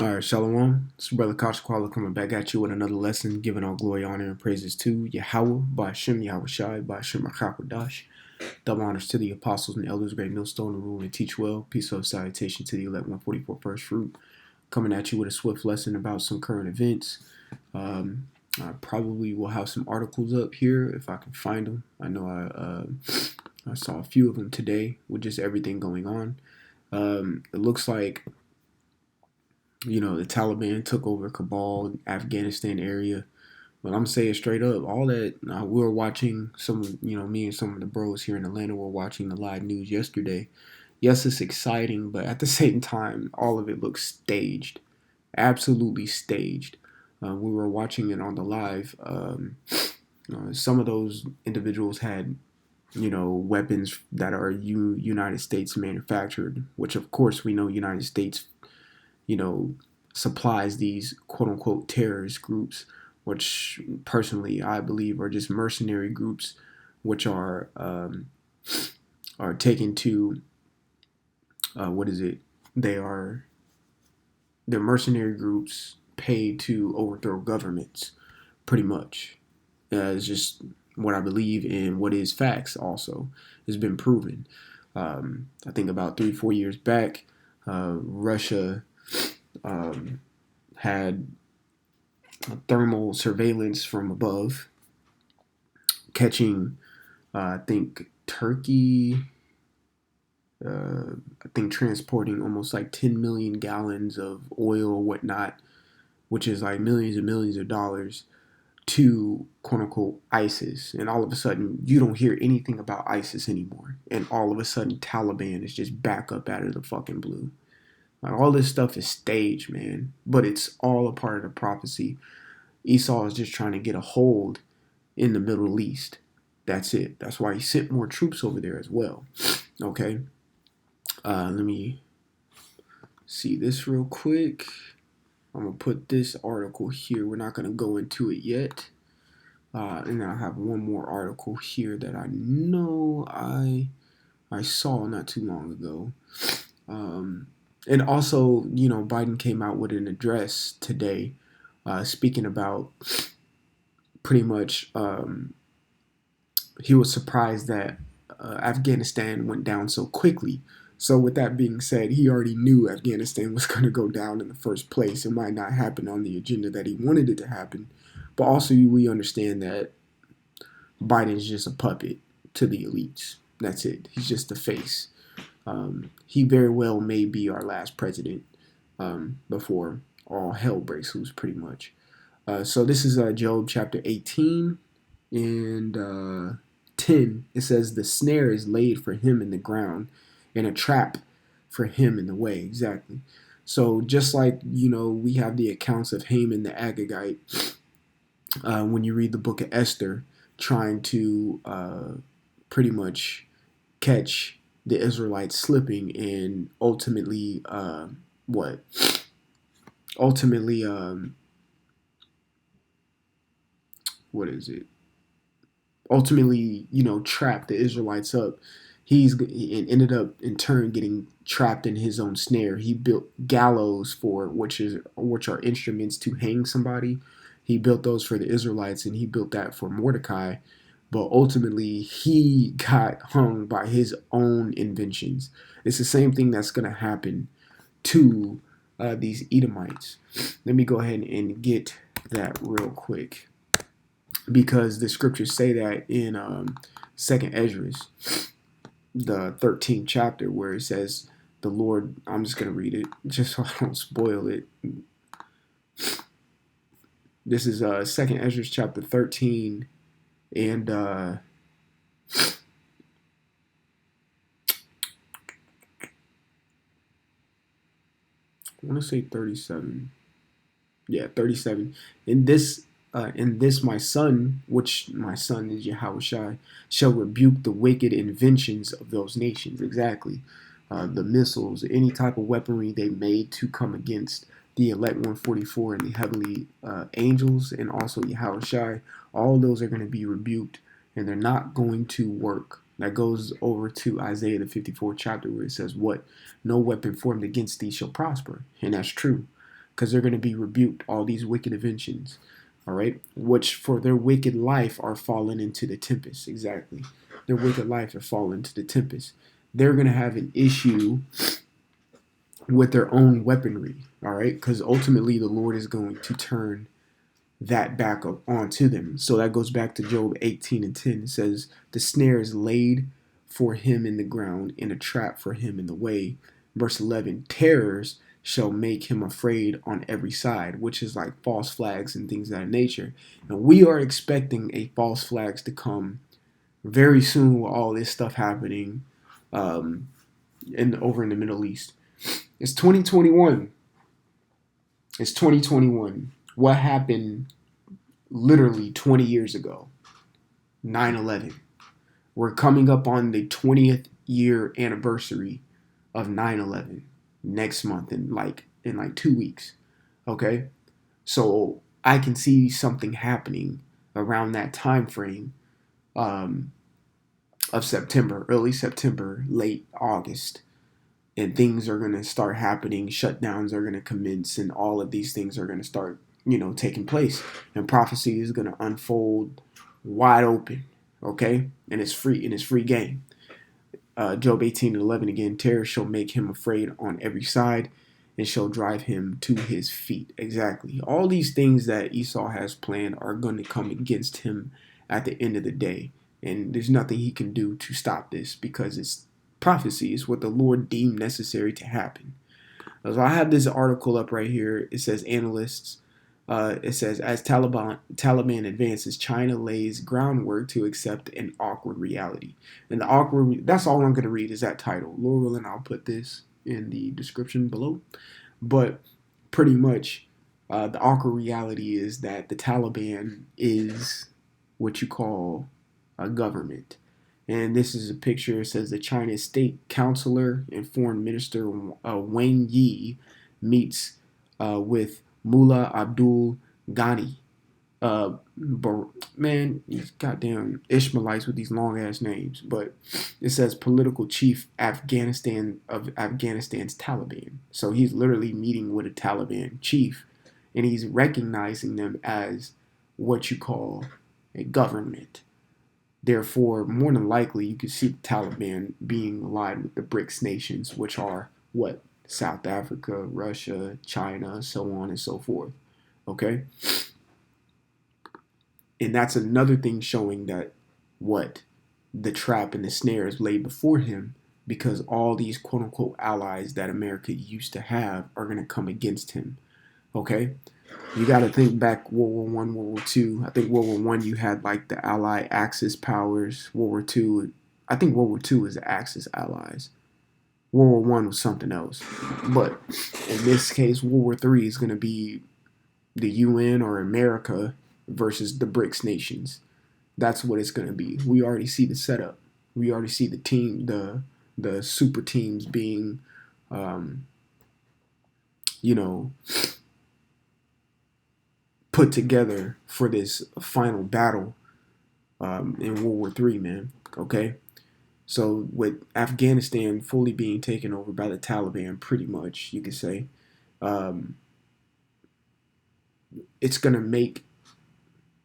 All right, Shalom. It's your brother Kashakwala coming back at you with another lesson, giving all glory, honor, and praises to Yahweh, by Hashem Yahweh Shai, by Hashem Rakakwadash. Double honors to the apostles and elders, great millstone to rule and teach well. Peace of salutation to the elect 144 first fruit. Coming at you with a swift lesson about some current events. I probably will have some articles up here if I can find them. I know I saw a few of them today with just everything going on. It looks like the Taliban took over Kabul, Afghanistan area. But I'm saying straight up, all that we were watching me and some of the bros here in Atlanta were watching the live news yesterday. Yes, it's exciting, but at the same time, all of it looks staged, absolutely staged. We were watching it on the live. Some of those individuals had, weapons that are United States manufactured, which of course we know United States supplies these quote unquote terrorist groups, which personally I believe are just mercenary groups, which are taken to what is it? They're mercenary groups paid to overthrow governments, pretty much. It's just what I believe and what is facts. Also, has been proven. I think about 3-4 years back, Russia had thermal surveillance from above, catching, I think, Turkey, I think transporting almost like 10 million gallons of oil or whatnot, which is like millions and millions of dollars to quote unquote ISIS. And all of a sudden, you don't hear anything about ISIS anymore. And all of a sudden, Taliban is just back up out of the fucking blue. Like, all this stuff is staged, man. But it's all a part of the prophecy. Esau is just trying to get a hold in the Middle East. That's it. That's why he sent more troops over there as well. Okay. Let me see this real quick. I'm going to put this article here. We're not going to go into it yet. And I have one more article here that I know I saw not too long ago. And also, Biden came out with an address today speaking about pretty much he was surprised that Afghanistan went down so quickly. So with that being said, he already knew Afghanistan was going to go down in the first place. It might not happen on the agenda that he wanted it to happen. But also we understand that Biden's just a puppet to the elites. That's it. He's just the face. He very well may be our last president before all hell breaks loose, pretty much. So this is Job chapter 18 and 10. It says, the snare is laid for him in the ground and a trap for him in the way. Exactly. So just like, we have the accounts of Haman the Agagite, when you read the book of Esther, trying to pretty much catch the Israelites slipping and ultimately what is it? Ultimately, trap the Israelites up. He ended up in turn getting trapped in his own snare. He built gallows which are instruments to hang somebody. He built those for the Israelites, and he built that for Mordecai. But ultimately, he got hung by his own inventions. It's the same thing that's going to happen to these Edomites. Let me go ahead and get that real quick, because the scriptures say that in 2nd Esdras, the 13th chapter, where it says the Lord, I'm just going to read it just so I don't spoil it. This is 2nd Esdras chapter 13 and I want to say 37. Yeah, 37. In this my son, which my son is Yahushua, shall rebuke the wicked inventions of those nations. Exactly. The missiles, any type of weaponry they made to come against the elect 144 and the heavenly angels, and also Yahushua, all those are going to be rebuked, and they're not going to work. That goes over to Isaiah the 54th chapter, where it says, what? No weapon formed against thee shall prosper. And that's true. because they're going to be rebuked, all these wicked inventions, all right, which for their wicked life are fallen into the tempest. Exactly. Their wicked life are fallen into the tempest. They're going to have an issue with their own weaponry, all right, because ultimately the Lord is going to turn that back up onto them. So that goes back to Job 18:10. It says, the snare is laid for him in the ground, and a trap for him in the way. Verse 11, terrors shall make him afraid on every side, which is like false flags and things of that nature. And we are expecting a false flags to come very soon with all this stuff happening over in the Middle East. It's 2021. It's 2021. What happened literally 20 years ago? 9/11. We're coming up on the 20th year anniversary of 9/11 next month in like 2 weeks. Okay? So I can see something happening around that time frame of September, early September, late August. And things are going to start happening, shutdowns are going to commence, and all of these things are going to start, taking place. And prophecy is going to unfold wide open, okay? And it's free game. Job 18:11 again, terror shall make him afraid on every side, and shall drive him to his feet. Exactly. All these things that Esau has planned are going to come against him at the end of the day. And there's nothing he can do to stop this, because it's prophecy is what the Lord deemed necessary to happen. So I have this article up right here. It says analysts. It says as Taliban advances, China lays groundwork to accept an awkward reality. And that's all I'm going to read is that title. Lord willing, I'll put this in the description below. But pretty much, the awkward reality is that the Taliban is what you call a government. And this is a picture. It says the China State Counselor and Foreign Minister Wang Yi meets with Mullah Abdul Ghani. Man, these goddamn Ishmaelites with these long ass names. But it says political chief of Afghanistan's Taliban. So he's literally meeting with a Taliban chief, and he's recognizing them as what you call a government. Therefore, more than likely, you could see the Taliban being allied with the BRICS nations, which are what? South Africa, Russia, China, so on and so forth. Okay? And that's another thing showing that what? The trap and the snare is laid before him, because all these quote-unquote allies that America used to have are going to come against him. Okay? You got to think back World War One, World War Two. I think World War One you had like the Allied Axis powers. World War Two, I think World War Two is the Axis allies. World War One was something else. But in this case, World War Three is going to be the UN or America versus the BRICS nations. That's what it's going to be. We already see the setup. We already see the team, the super teams being, put together for this final battle in World War III, man. Okay? So with Afghanistan fully being taken over by the Taliban, pretty much, you could say, it's going to make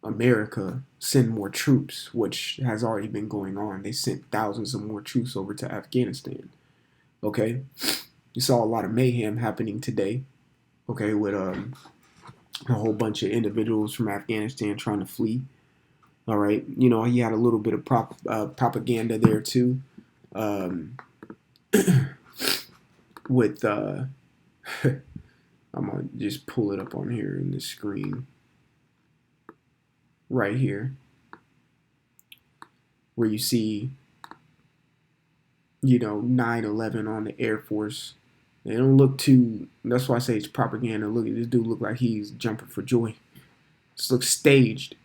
America send more troops, which has already been going on. They sent thousands of more troops over to Afghanistan. Okay? You saw a lot of mayhem happening today. Okay, with a whole bunch of individuals from Afghanistan trying to flee. All right, he had a little bit of propaganda there too, with I'm gonna just pull it up on here in the screen, right here, where you see, 9/11 on the Air Force. They don't look too. That's why I say it's propaganda. Look at this dude. Look like he's jumping for joy. This looks staged.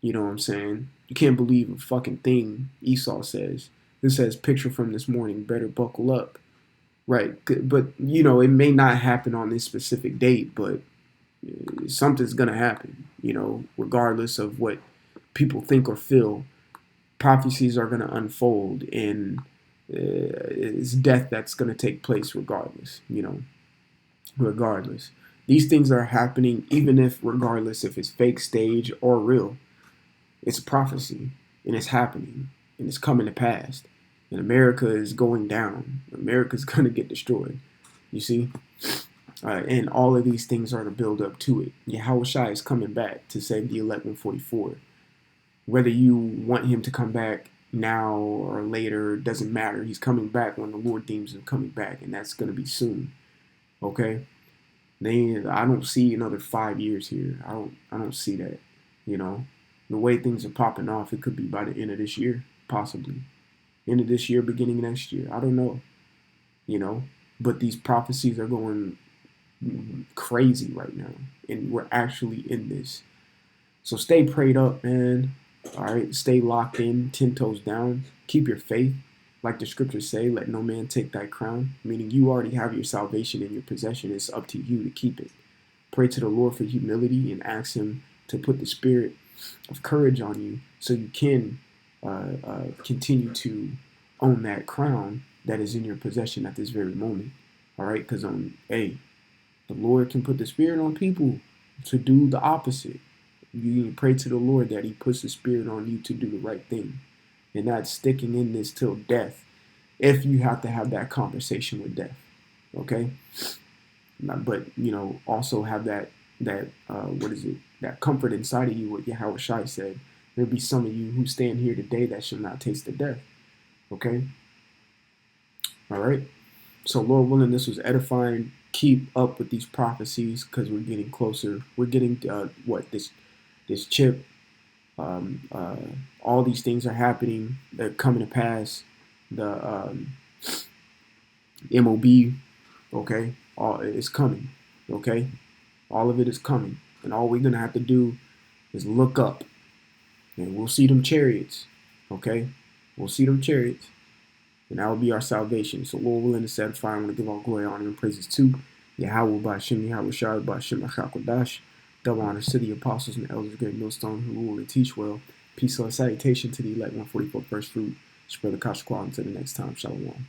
You know what I'm saying? You can't believe a fucking thing Esau says. This says picture from this morning. Better buckle up. Right. But it may not happen on this specific date, but something's gonna happen. Regardless of what people think or feel, prophecies are gonna unfold, and it's death that's going to take place regardless, regardless. These things are happening even if, regardless if it's fake, stage, or real. It's a prophecy, and it's happening, and it's coming to pass. And America is going down. America's going to get destroyed. You see? And all of these things are to build up to it. Yahushua is coming back to save the elect 144. Whether you want him to come back now or later, doesn't matter. He's coming back when the Lord deems him coming back, and that's going to be soon. Okay? I don't see another 5 years here. I don't see that. You know, the way things are popping off, it could be by the end of this year, possibly. End of this year, beginning of next year. I don't know. You know, but these prophecies are going crazy right now, and we're actually in this. So stay prayed up, man. All right, stay locked in, 10 toes down. Keep your faith, like the scriptures say. Let no man take thy crown. Meaning, you already have your salvation in your possession. It's up to you to keep it. Pray to the Lord for humility and ask Him to put the spirit of courage on you, so you can continue to own that crown that is in your possession at this very moment. All right, because the Lord can put the spirit on people to do the opposite. You pray to the Lord that He puts the spirit on you to do the right thing, and not sticking in this till death. If you have to have that conversation with death, okay. But also have that what is it? That comfort inside of you. What Yahweh Shai said. There'll be some of you who stand here today that shall not taste the death. Okay. All right. So Lord willing, this was edifying. Keep up with these prophecies because we're getting closer. We're getting this chip. All these things are happening. They're coming to pass. The MOB, okay, all it's coming, okay, all of it is coming, and all we're gonna have to do is look up, and we'll see them chariots, okay, we'll see them chariots, and that will be our salvation. So Lord willing to satisfy, I want to give all glory, honor, and praises to Yahweh Ba'Shem, Yahweh Shai Ba'Shem Achakodash. Double honor to the apostles and elders of Great Millstone who rule and teach well. Peace and salutation to the elect 144 first fruit. Spread the Kasha until the next time. Shalom.